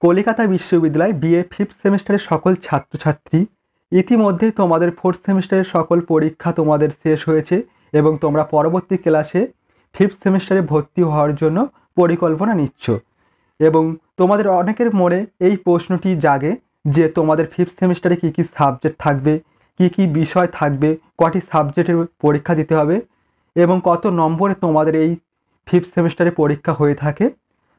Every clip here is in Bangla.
কলিকাতা বিশ্ববিদ্যালয় বিএ ফিফথ সেমিস্টারের সকল ছাত্রছাত্রী, ইতিমধ্যেই তোমাদের ফোর্থ সেমিস্টারের সকল পরীক্ষা তোমাদের শেষ হয়েছে এবং তোমরা পরবর্তী ক্লাসে ফিফথ সেমিস্টারে ভর্তি হওয়ার জন্য পরিকল্পনা নিচ্ছ। এবং তোমাদের অনেকের মনে এই প্রশ্নটি জাগে যে তোমাদের ফিফথ সেমিস্টারে কী কী সাবজেক্ট থাকবে, কী কী বিষয় থাকবে, কটি সাবজেক্টের পরীক্ষা দিতে হবে এবং কত নম্বরে তোমাদের এই ফিফথ সেমিস্টারে পরীক্ষা হয়ে থাকে।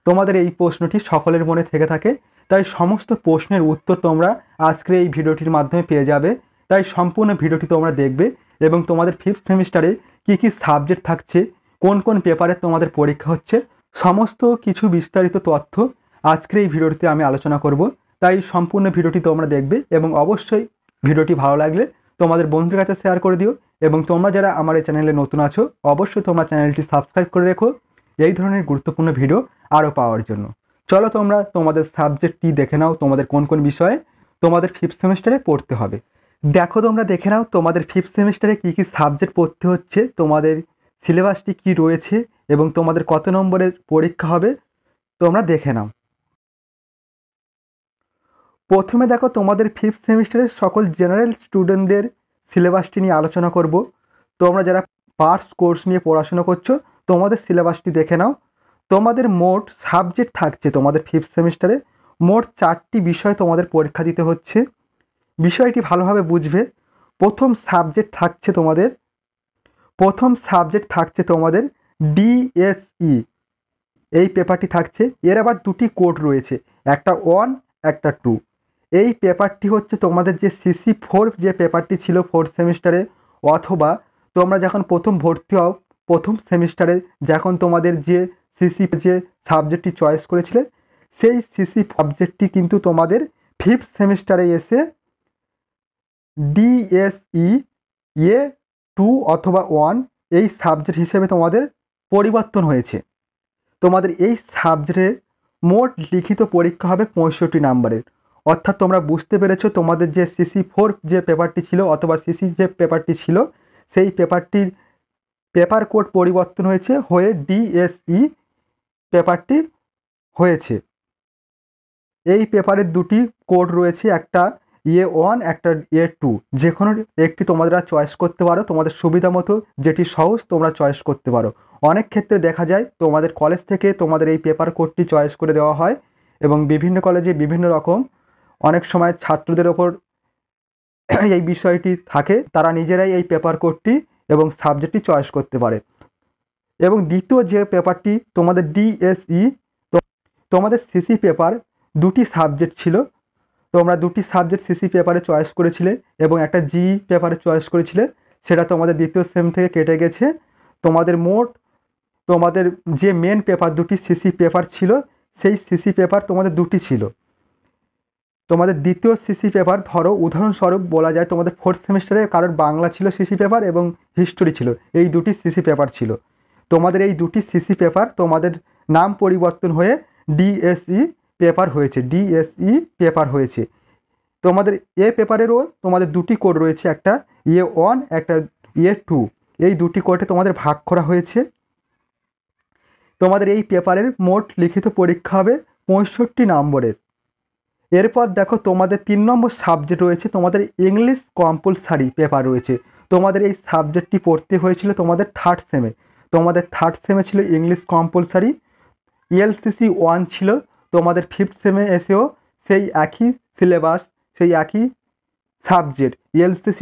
তোমাদের এই প্রশ্নটি সকলের মনে থেকে থাকে, তাই সমস্ত প্রশ্নের উত্তর তোমরা আজকের এই ভিডিওটির মাধ্যমে পেয়ে যাবে। তাই সম্পূর্ণ ভিডিওটি তোমরা দেখবে এবং তোমাদের ফিফথ সেমিস্টারে কী কী সাবজেক্ট থাকছে, কোন কোন পেপারে তোমাদের পরীক্ষা হচ্ছে, সমস্ত কিছু বিস্তারিত তথ্য আজকের এই ভিডিওটিতে আমি আলোচনা করব। তাই সম্পূর্ণ ভিডিওটি তোমরা দেখবে এবং অবশ্যই ভিডিওটি ভালো লাগলে তোমাদের বন্ধুদের কাছে শেয়ার করে দিও এবং তোমরা যারা আমার এই চ্যানেলে নতুন আছো অবশ্যই তোমরা চ্যানেলটি সাবস্ক্রাইব করে রেখো এই ধরনের গুরুত্বপূর্ণ ভিডিও আরও পাওয়ার জন্য। চলো তোমরা তোমাদের সাবজেক্টটি দেখে নাও, তোমাদের কোন কোন বিষয়ে তোমাদের ফিফথ সেমিস্টারে পড়তে হবে। দেখো তোমরা দেখে নাও তোমাদের ফিফথ সেমিস্টারে কী কী সাবজেক্ট পড়তে হচ্ছে, তোমাদের সিলেবাসটি কী রয়েছে এবং তোমাদের কত নম্বরের পরীক্ষা হবে তোমরা দেখে নাও। প্রথমে দেখো তোমাদের ফিফথ সেমিস্টারের সকল জেনারেল স্টুডেন্টদের সিলেবাসটি নিয়ে আলোচনা করব। তোমরা যারা পার্টস কোর্স নিয়ে পড়াশোনা করছো তোমাদের সিলেবাসটি দেখে নাও। তোমাদের মোট সাবজেক্ট থাকছে তোমাদের ফিফথ সেমিস্টারে মোট 4টি বিষয় তোমাদের পরীক্ষা দিতে হচ্ছে। বিষয়টি ভালোভাবে বুঝবে। প্রথম সাবজেক্ট থাকছে তোমাদের ডিএসই, এই পেপারটি থাকছে। এর আবার 2টি কোড রয়েছে, একটা 1 একটা 2। এই পেপারটি হচ্ছে তোমাদের যে CC4 যে পেপারটি ছিল ফোর্থ সেমিস্টারে, অথবা তোমরা যখন প্রথম ভর্তি হও প্রথম সেমিস্টারে যখন তোমাদের যে যে সাবজেক্টটি চয়েস করেছিলে সেই সাবজেক্টটি কিন্তু তোমাদের ফিফথ সেমিস্টারে এসে ডিএসই A2 অথবা 1 এই সাবজেক্ট হিসেবে তোমাদের পরিবর্তন হয়েছে। তোমাদের এই সাবজেক্টের মোট লিখিত পরীক্ষা হবে 65 নাম্বারের। অর্থাৎ তোমরা বুঝতে পেরেছো তোমাদের যে CC4 যে পেপারটি ছিল অথবা CC যে পেপারটি ছিল সেই পেপারটির পেপার কোড পরিবর্তন হয়ে ডিএসই পেপারটি হয়েছে। এই পেপারের 2টি কোড রয়েছে, একটা A1 একটা A2। যে কোনো একটি তোমরা চয়েস করতে পারো, তোমাদের সুবিধা মতো যেটি সহজ তোমরা চয়েস করতে পারো। অনেক ক্ষেত্রে দেখা যায় তোমাদের কলেজ থেকে তোমাদের এই পেপার কোডটি চয়েস করে দেওয়া হয় এবং বিভিন্ন কলেজে বিভিন্ন রকম অনেক সময় ছাত্রদের ওপর এই বিষয়টি থাকে, তারা নিজেরাই এই পেপার কোডটি এবং সাবজেক্টটি চয়েস করতে পারে। এবং দ্বিতীয় যে পেপারটি তোমাদের ডিএসই, তোমাদের সিসি পেপার 2টি সাবজেক্ট ছিল, তোমরা 2টি সাবজেক্ট সিসি পেপারে চয়েস করেছিলে এবং একটা জি পেপারে চয়েস করেছিলে, সেটা তোমাদের দ্বিতীয় সেম থেকে কেটে গেছে। তোমাদের যে মেন পেপার 2টি সিসি পেপার ছিল সেই সিসি পেপার তোমাদের 2টি ছিল। তোমাদের দ্বিতীয় সিসি পেপার ধরো উদাহরণস্বরূপ বলা যায় তোমাদের ফোর্থ সেমিস্টারে কারোর বাংলা ছিল সিসি পেপার এবং হিস্টোরি ছিল, এই 2টি সিসি পেপার ছিল। তোমাদের এই 2টি সিসি পেপার তোমাদের নাম পরিবর্তন হয়ে ডিএসই পেপার হয়েছে। তোমাদের এ পেপারেরও তোমাদের 2টি কোড রয়েছে, একটা A1 একটা A2। এই 2টি কোডে তোমাদের ভাগ করা হয়েছে। তোমাদের এই পেপারের মোট লিখিত পরীক্ষা হবে 65 নম্বরের। এরপর দেখো তোমাদের 3 নম্বর সাবজেক্ট রয়েছে, তোমাদের ইংলিশ কম্পালসারি পেপার রয়েছে। তোমাদের এই সাবজেক্টটি পড়তে হয়েছিল তোমাদের থার্ড সেমে ছিল ইংলিশ কম্পালসারি। ELCC 1 ছিল, তোমাদের ফিফথ সেমে এসেও সেই একই সিলেবাস, সেই একই সাবজেক্ট। ELCC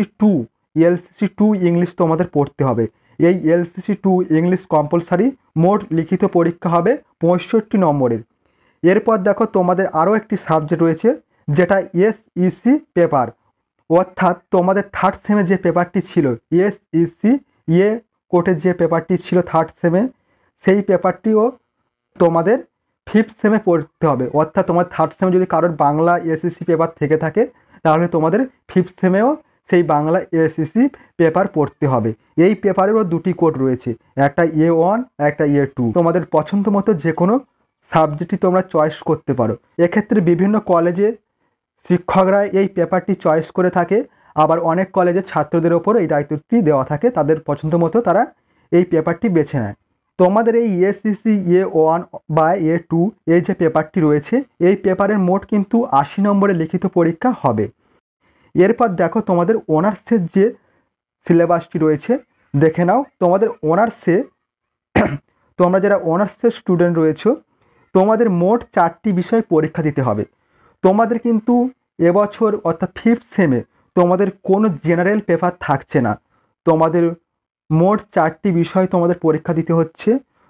2 ইংলিশ তোমাদের পড়তে হবে। এই ELCC 2 ইংলিশ কম্পালসারি মোট লিখিত পরীক্ষা হবে 65 নম্বরের। এরপর দেখো তোমাদের আরও একটি সাবজেক্ট রয়েছে যেটা SEC পেপার, অর্থাৎ তোমাদের থার্ড সেমে যে পেপারটি ছিল SEC কোটের যে পেপারটি ছিল থার্ড সেমে, সেই পেপারটিও তোমাদের ফিফথ সেমে পড়তে হবে। অর্থাৎ তোমার থার্ড সেমে যদি কারোর বাংলা SEC পেপার থেকে থাকে তাহলে তোমাদের ফিফথ সেমেও সেই বাংলা SEC পেপার পড়তে হবে। এই পেপারেরও 2টি কোড রয়েছে, একটা A1 একটা A2। তোমাদের পছন্দ মতো যে কোনো সাবজেক্টটি তোমরা চয়েস করতে পারো। এক্ষেত্রে বিভিন্ন কলেজে শিক্ষকরা এই পেপারটি চয়েস করে থাকে, আবার অনেক কলেজে ছাত্রদের ওপর এই দায়িত্বটি দেওয়া থাকে, তাদের পছন্দ মতো তারা এই পেপারটি বেছে নেয়। তোমাদের এই এসিসি A1 বা A2 এই যে পেপারটি রয়েছে, এই পেপারের মোট কিন্তু 80 নম্বরের লিখিত পরীক্ষা হবে। এরপর দেখো তোমাদের অনার্সের যে সিলেবাসটি রয়েছে দেখে নাও। তোমাদের অনার্সে তোমরা যারা অনার্সের স্টুডেন্ট রয়েছো, তোমাদের মোট 4টি বিষয় পরীক্ষা দিতে হবে। তোমাদের কিন্তু এবছর অর্থাৎ 5th সেমে তোমাদের কোনো জেনারেল পেপার থাকছে না। তোমাদের মোট 4টি বিষয় তোমাদের পরীক্ষা দিতে হচ্ছে।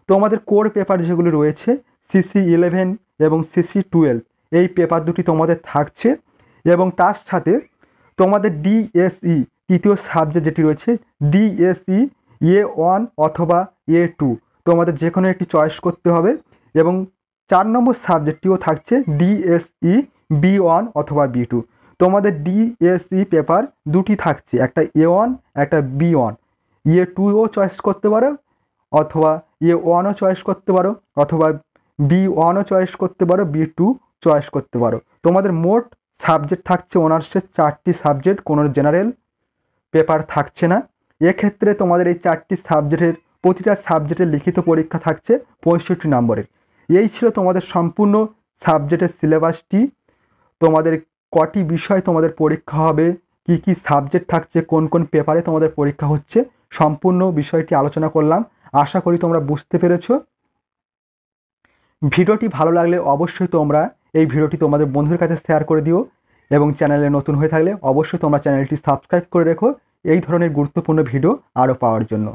তোমাদের কোর পেপার যেগুলি রয়েছে CC11 এবং CC12, এই পেপার দুটি তোমাদের থাকছে। এবং তার সাথে তোমাদের DSE তৃতীয় সাবজেক্ট যেটি রয়েছে DSE A1 অথবা A2, তোমাদের যে কোনো একটি চয়েস করতে হবে। এবং 4 নম্বর সাবজেক্টটিও থাকছে DSE B1 অথবা B2। তোমাদের DSE পেপার দুটি থাকছে, একটা A1 একটা B1। A2ও চয়েস করতে পারো অথবা A1ও চয়েস করতে পারো অথবা B1ও চয়েস করতে পারো, B2 চয়েস করতে পারো। তোমাদের মোট সাবজেক্ট থাকছে অনার্সের 4টি সাবজেক্ট, কোনো জেনারেল পেপার থাকছে না। এক্ষেত্রে তোমাদের এই 4টি সাবজেক্টের প্রতিটা সাবজেক্টের লিখিত পরীক্ষা থাকছে 65 নম্বরের। এই ছিল তোমাদের সম্পূর্ণ সাবজেক্টের সিলেবাসটি। তোমাদের কটি বিষয় তোমাদের পরীক্ষা হবে, কি কি সাবজেক্ট থাকছে, কোন কোন পেপারে তোমাদের পরীক্ষা হচ্ছে, সম্পূর্ণ বিষয়টি আলোচনা করলাম। আশা করি তোমরা বুঝতে পেরেছো। ভিডিওটি ভালো লাগলে অবশ্যই তোমরা এই ভিডিওটি তোমাদের বন্ধুদের কাছে শেয়ার করে দিও এবং চ্যানেলে নতুন হয়ে থাকলে অবশ্যই তোমরা চ্যানেলটি সাবস্ক্রাইব করে রেখো এই ধরনের গুরুত্বপূর্ণ ভিডিও আরও পাওয়ার জন্য।